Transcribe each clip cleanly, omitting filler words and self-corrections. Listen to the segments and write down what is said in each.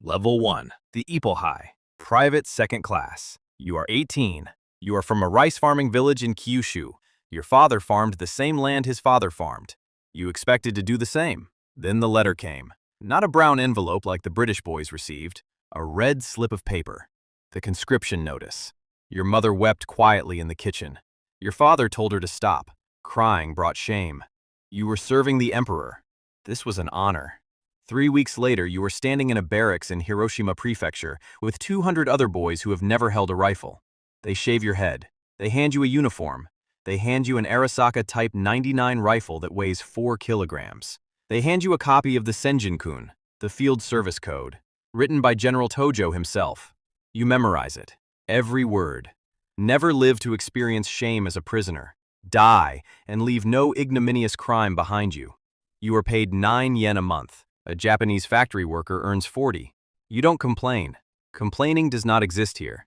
Level 1. The Ipohai. Private Second Class. You are 18. You are from a rice farming village in Kyushu. Your father farmed the same land his father farmed. You expected to do the same. Then the letter came. Not a brown envelope like the British boys received. A red slip of paper. The conscription notice. Your mother wept quietly in the kitchen. Your father told her to stop. Crying brought shame. You were serving the emperor. This was an honor. 3 weeks later, you were standing in a barracks in Hiroshima Prefecture with 200 other boys who have never held a rifle. They shave your head. They hand you a uniform. They hand you an Arisaka Type 99 rifle that weighs 4 kilograms. They hand you a copy of the Senjin-kun, the Field Service Code, written by General Tojo himself. You memorize it. Every word. Never live to experience shame as a prisoner. Die and leave no ignominious crime behind you. You are paid 9 yen a month. A Japanese factory worker earns 40. You don't complain. Complaining does not exist here.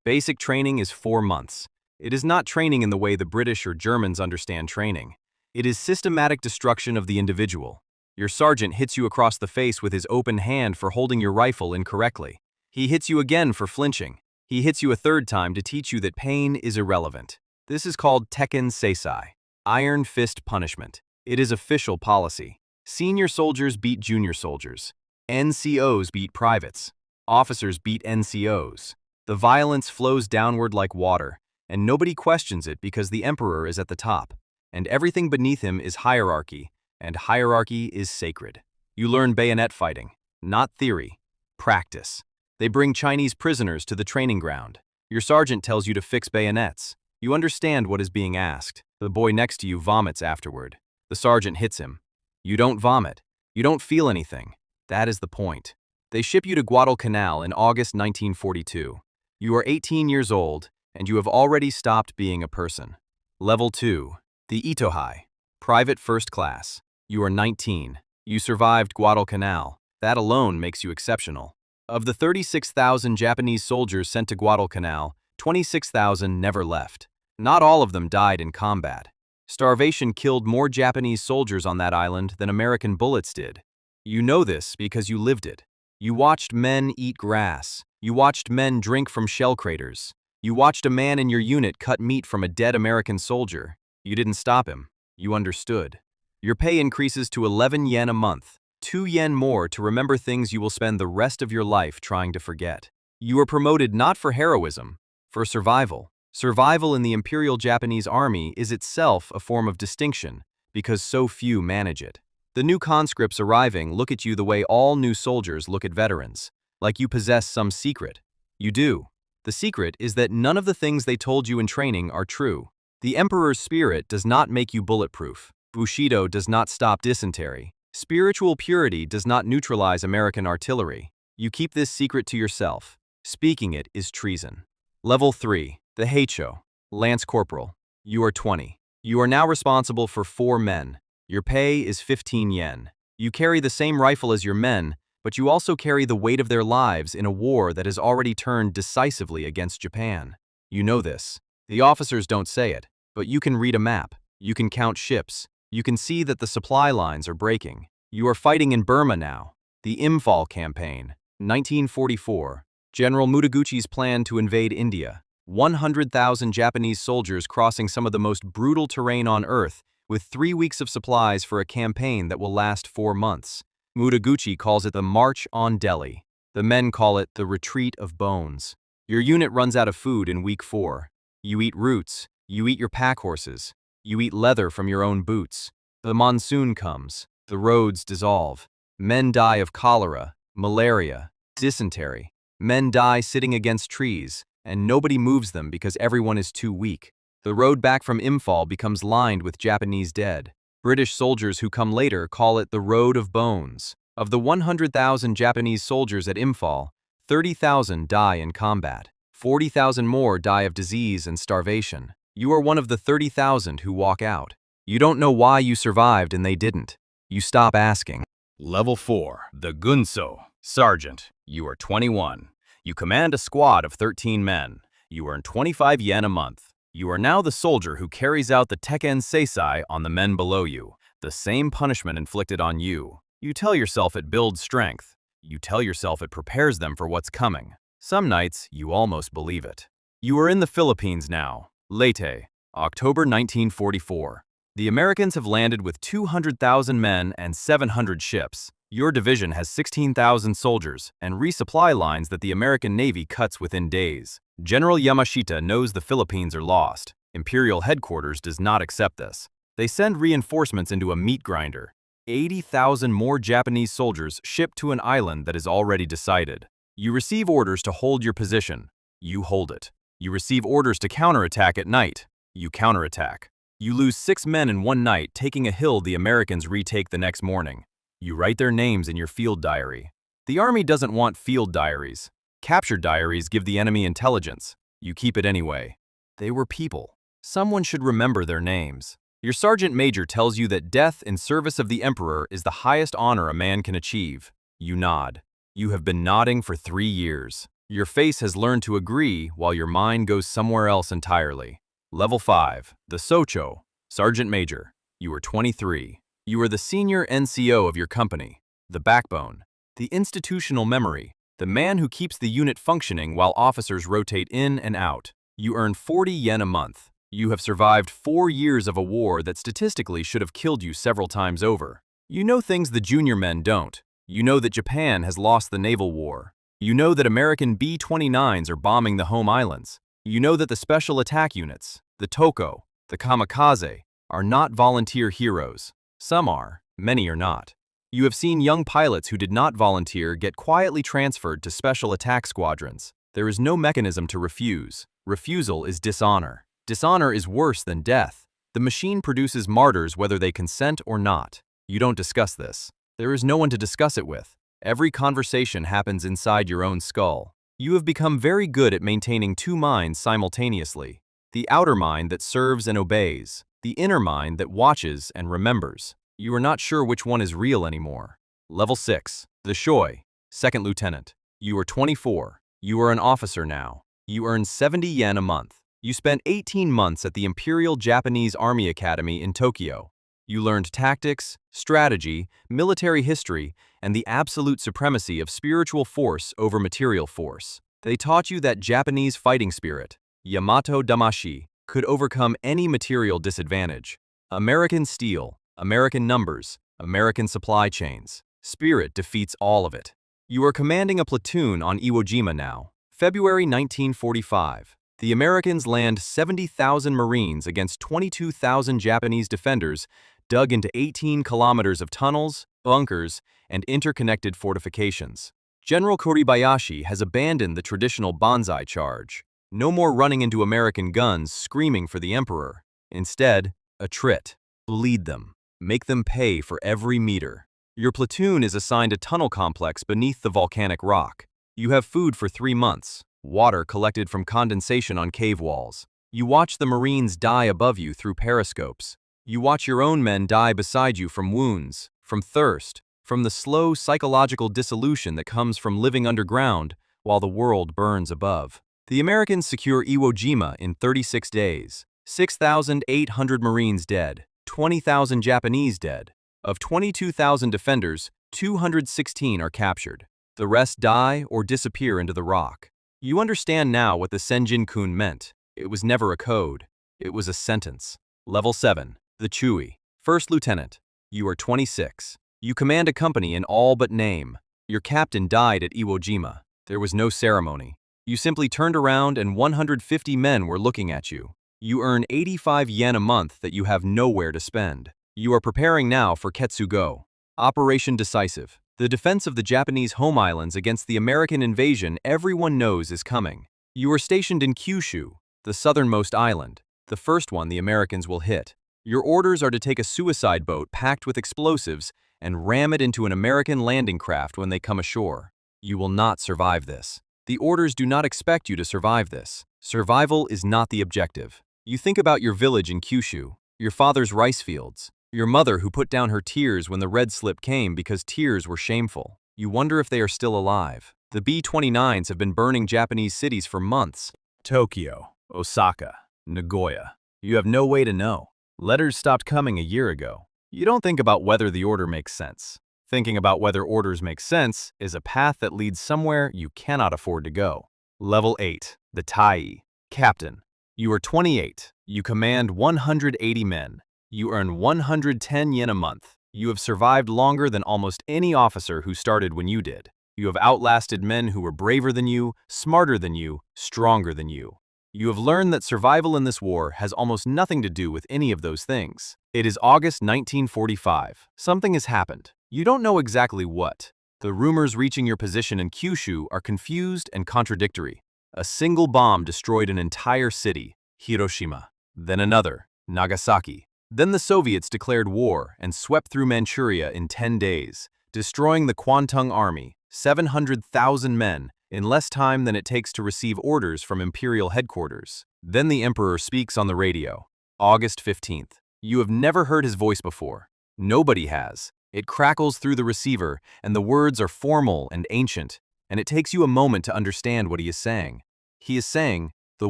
Basic training is 4 months. It is not training in the way the British or Germans understand training. It is systematic destruction of the individual. Your sergeant hits you across the face with his open hand for holding your rifle incorrectly. He hits you again for flinching. He hits you a third time to teach you that pain is irrelevant. This is called Tekken Seisai, Iron Fist Punishment. It is official policy. Senior soldiers beat junior soldiers. NCOs beat privates. Officers beat NCOs. The violence flows downward like water, and nobody questions it because the emperor is at the top, and everything beneath him is hierarchy, and hierarchy is sacred. You learn bayonet fighting, not theory, practice. They bring Chinese prisoners to the training ground. Your sergeant tells you to fix bayonets. You understand what is being asked. The boy next to you vomits afterward. The sergeant hits him. You don't vomit. You don't feel anything. That is the point. They ship you to Guadalcanal in August 1942. You are 18 years old, and you have already stopped being a person. Level 2. The Itohai. Private First Class. You are 19. You survived Guadalcanal. That alone makes you exceptional. Of the 36,000 Japanese soldiers sent to Guadalcanal, 26,000 never left. Not all of them died in combat. Starvation killed more Japanese soldiers on that island than American bullets did. You know this because you lived it. You watched men eat grass. You watched men drink from shell craters. You watched a man in your unit cut meat from a dead American soldier. You didn't stop him. You understood. Your pay increases to 11 yen a month, 2 yen more to remember things you will spend the rest of your life trying to forget. You are promoted not for heroism, for survival. Survival in the Imperial Japanese Army is itself a form of distinction, because so few manage it. The new conscripts arriving look at you the way all new soldiers look at veterans, like you possess some secret. You do. The secret is that none of the things they told you in training are true. The Emperor's spirit does not make you bulletproof. Bushido does not stop dysentery. Spiritual purity does not neutralize American artillery. You keep this secret to yourself. Speaking it is treason. Level 3. The Heicho. Lance Corporal. You are 20. You are now responsible for 4 men. Your pay is 15 yen. You carry the same rifle as your men, but you also carry the weight of their lives in a war that has already turned decisively against Japan. You know this. The officers don't say it, but you can read a map. You can count ships. You can see that the supply lines are breaking. You are fighting in Burma now. The Imphal Campaign, 1944. General Mutaguchi's plan to invade India. 100,000 Japanese soldiers crossing some of the most brutal terrain on Earth with 3 weeks of supplies for a campaign that will last 4 months. Mutaguchi calls it the March on Delhi. The men call it the Retreat of Bones. Your unit runs out of food in week 4. You eat roots. You eat your pack horses. You eat leather from your own boots. The monsoon comes. The roads dissolve. Men die of cholera, malaria, dysentery. Men die sitting against trees, and nobody moves them because everyone is too weak. The road back from Imphal becomes lined with Japanese dead. British soldiers who come later call it the Road of Bones. Of the 100,000 Japanese soldiers at Imphal, 30,000 die in combat. 40,000 more die of disease and starvation. You are one of the 30,000 who walk out. You don't know why you survived and they didn't. You stop asking. Level 4. The Gunso. Sergeant. You are 21. You command a squad of 13 men. You earn 25 yen a month. You are now the soldier who carries out the Tekken Seisai on the men below you, the same punishment inflicted on you. You tell yourself it builds strength. You tell yourself it prepares them for what's coming. Some nights, you almost believe it. You are in the Philippines now. Leyte, October 1944. The Americans have landed with 200,000 men and 700 ships. Your division has 16,000 soldiers and resupply lines that the American Navy cuts within days. General Yamashita knows the Philippines are lost. Imperial headquarters does not accept this. They send reinforcements into a meat grinder. 80,000 more Japanese soldiers shipped to an island that is already decided. You receive orders to hold your position. You hold it. You receive orders to counterattack at night. You counterattack. You lose 6 men in one night, taking a hill the Americans retake the next morning. You write their names in your field diary. The army doesn't want field diaries. Captured diaries give the enemy intelligence. You keep it anyway. They were people. Someone should remember their names. Your sergeant major tells you that death in service of the emperor is the highest honor a man can achieve. You nod. You have been nodding for 3 years. Your face has learned to agree while your mind goes somewhere else entirely. Level 5, the Socho, Sergeant Major. You are 23. You are the senior NCO of your company, the backbone, the institutional memory, the man who keeps the unit functioning while officers rotate in and out. You earn 40 yen a month. You have survived 4 years of a war that statistically should have killed you several times over. You know things the junior men don't. You know that Japan has lost the naval war. You know that American B-29s are bombing the home islands. You know that the special attack units, the Toko, the Kamikaze, are not volunteer heroes. Some are, many are not. You have seen young pilots who did not volunteer get quietly transferred to special attack squadrons. There is no mechanism to refuse. Refusal is dishonor. Dishonor is worse than death. The machine produces martyrs whether they consent or not. You don't discuss this. There is no one to discuss it with. Every conversation happens inside your own skull. You have become very good at maintaining 2 minds simultaneously. The outer mind that serves and obeys. The inner mind that watches and remembers. You are not sure which one is real anymore. Level 6, the Shoi, Second Lieutenant. You are 24. You are an officer now. You earn 70 yen a month. You spent 18 months at the Imperial Japanese Army Academy in Tokyo. You learned tactics, strategy, military history, and the absolute supremacy of spiritual force over material force. They taught you that Japanese fighting spirit, Yamato Damashi, could overcome any material disadvantage. American steel, American numbers, American supply chains. Spirit defeats all of it. You are commanding a platoon on Iwo Jima now. February 1945. The Americans land 70,000 Marines against 22,000 Japanese defenders dug into 18 kilometers of tunnels, bunkers, and interconnected fortifications. General Kuribayashi has abandoned the traditional banzai charge. No more running into American guns screaming for the emperor. Instead, attrit. Bleed them. Make them pay for every meter. Your platoon is assigned a tunnel complex beneath the volcanic rock. You have food for 3 months, water collected from condensation on cave walls. You watch the Marines die above you through periscopes. You watch your own men die beside you from wounds, from thirst, from the slow psychological dissolution that comes from living underground while the world burns above. The Americans secure Iwo Jima in 36 days. 6,800 Marines dead, 20,000 Japanese dead. Of 22,000 defenders, 216 are captured. The rest die or disappear into the rock. You understand now what the Senjin-kun meant. It was never a code. It was a sentence. Level 7, the Chui, First Lieutenant. You are 26. You command a company in all but name. Your captain died at Iwo Jima. There was no ceremony. You simply turned around and 150 men were looking at you. You earn 85 yen a month that you have nowhere to spend. You are preparing now for Ketsugo. Operation Decisive. The defense of the Japanese home islands against the American invasion everyone knows is coming. You are stationed in Kyushu, the southernmost island, the first one the Americans will hit. Your orders are to take a suicide boat packed with explosives and ram it into an American landing craft when they come ashore. You will not survive this. The orders do not expect you to survive this. Survival is not the objective. You think about your village in Kyushu, your father's rice fields, your mother who put down her tears when the red slip came because tears were shameful. You wonder if they are still alive. The B-29s have been burning Japanese cities for months. Tokyo, Osaka, Nagoya. You have no way to know. Letters stopped coming a year ago. You don't think about whether the order makes sense. Thinking about whether orders make sense is a path that leads somewhere you cannot afford to go. Level 8. The Tai. Captain. You are 28. You command 180 men. You earn 110 yen a month. You have survived longer than almost any officer who started when you did. You have outlasted men who were braver than you, smarter than you, stronger than you. You have learned that survival in this war has almost nothing to do with any of those things. It is August 1945. Something has happened. You don't know exactly what. The rumors reaching your position in Kyushu are confused and contradictory. A single bomb destroyed an entire city, Hiroshima. Then another, Nagasaki. Then the Soviets declared war and swept through Manchuria in 10 days, destroying the Kwantung Army, 700,000 men, in less time than it takes to receive orders from imperial headquarters. Then the emperor speaks on the radio. August 15th. You have never heard his voice before. Nobody has. It crackles through the receiver, and the words are formal and ancient, and it takes you a moment to understand what he is saying. He is saying, the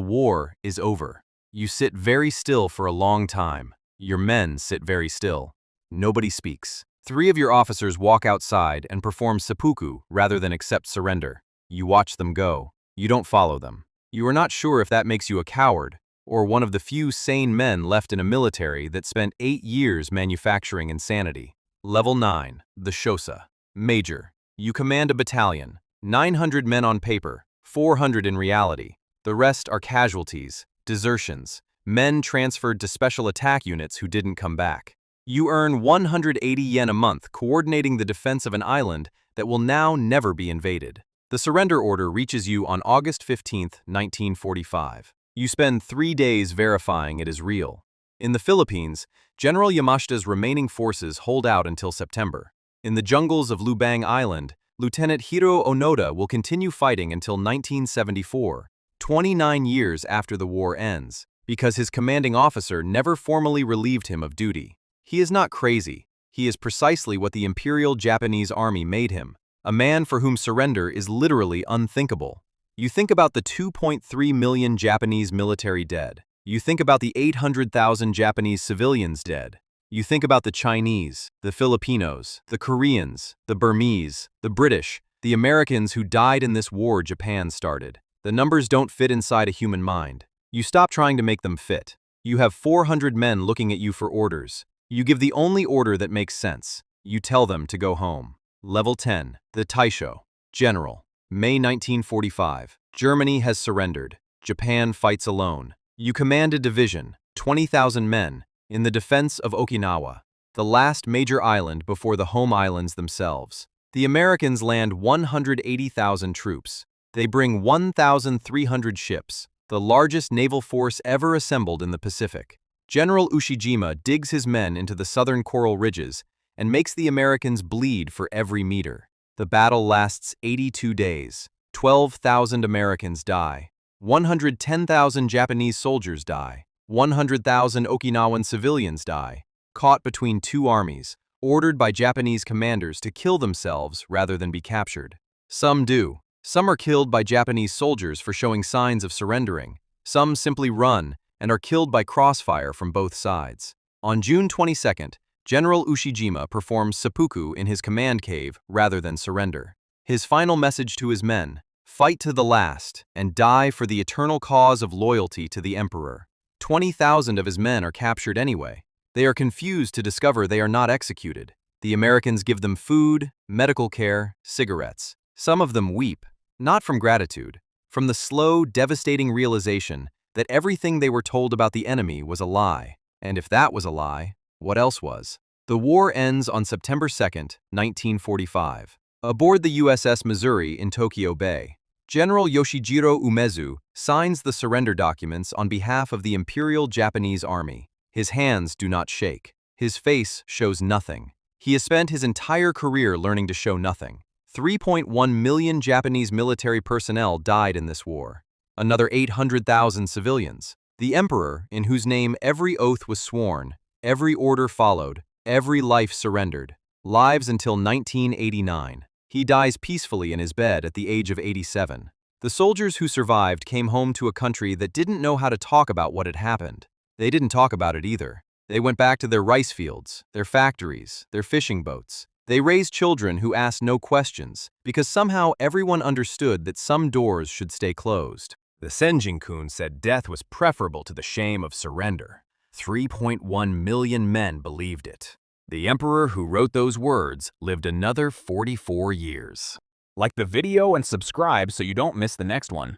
war is over. You sit very still for a long time. Your men sit very still. Nobody speaks. 3 of your officers walk outside and perform seppuku rather than accept surrender. You watch them go. You don't follow them. You are not sure if that makes you a coward, or one of the few sane men left in a military that spent 8 years manufacturing insanity. Level 9. The Shosa. Major. You command a battalion. 900 men on paper, 400 in reality. The rest are casualties, desertions, men transferred to special attack units who didn't come back. You earn 180 yen a month coordinating the defense of an island that will now never be invaded. The surrender order reaches you on August 15, 1945. You spend 3 days verifying it is real. In the Philippines, General Yamashita's remaining forces hold out until September. In the jungles of Lubang Island, Lieutenant Hiro Onoda will continue fighting until 1974, 29 years after the war ends, because his commanding officer never formally relieved him of duty. He is not crazy. He is precisely what the Imperial Japanese Army made him, a man for whom surrender is literally unthinkable. You think about the 2.3 million Japanese military dead. You think about the 800,000 Japanese civilians dead. You think about the Chinese, the Filipinos, the Koreans, the Burmese, the British, the Americans who died in this war Japan started. The numbers don't fit inside a human mind. You stop trying to make them fit. You have 400 men looking at you for orders. You give the only order that makes sense. You tell them to go home. Level 10. The Taisho. General. May 1945. Germany has surrendered. Japan fights alone. You command a division, 20,000 men, in the defense of Okinawa, the last major island before the home islands themselves. The Americans land 180,000 troops. They bring 1,300 ships, the largest naval force ever assembled in the Pacific. General Ushijima digs his men into the southern coral ridges and makes the Americans bleed for every meter. The battle lasts 82 days. 12,000 Americans die. 110,000 Japanese soldiers die. 100,000 Okinawan civilians die, caught between 2 armies, ordered by Japanese commanders to kill themselves rather than be captured. Some do. Some are killed by Japanese soldiers for showing signs of surrendering. Some simply run and are killed by crossfire from both sides. On June 22nd, General Ushijima performs seppuku in his command cave rather than surrender. His final message to his men: fight to the last and die for the eternal cause of loyalty to the emperor. 20,000 of his men are captured anyway. They are confused to discover they are not executed. The Americans give them food, medical care, cigarettes. Some of them weep, not from gratitude, from the slow, devastating realization that everything they were told about the enemy was a lie. And if that was a lie, what else was? The war ends on September 2nd, 1945. Aboard the USS Missouri in Tokyo Bay, General Yoshijiro Umezu signs the surrender documents on behalf of the Imperial Japanese Army. His hands do not shake. His face shows nothing. He has spent his entire career learning to show nothing. 3.1 million Japanese military personnel died in this war. Another 800,000 civilians. The emperor, in whose name every oath was sworn, every order followed, every life surrendered, lives until 1989. He dies peacefully in his bed at the age of 87. The soldiers who survived came home to a country that didn't know how to talk about what had happened. They didn't talk about it either. They went back to their rice fields, their factories, their fishing boats. They raised children who asked no questions because somehow everyone understood that some doors should stay closed. The Senjin-kun said death was preferable to the shame of surrender. 3.1 million men believed it. The emperor who wrote those words lived another 44 years. Like the video and subscribe so you don't miss the next one.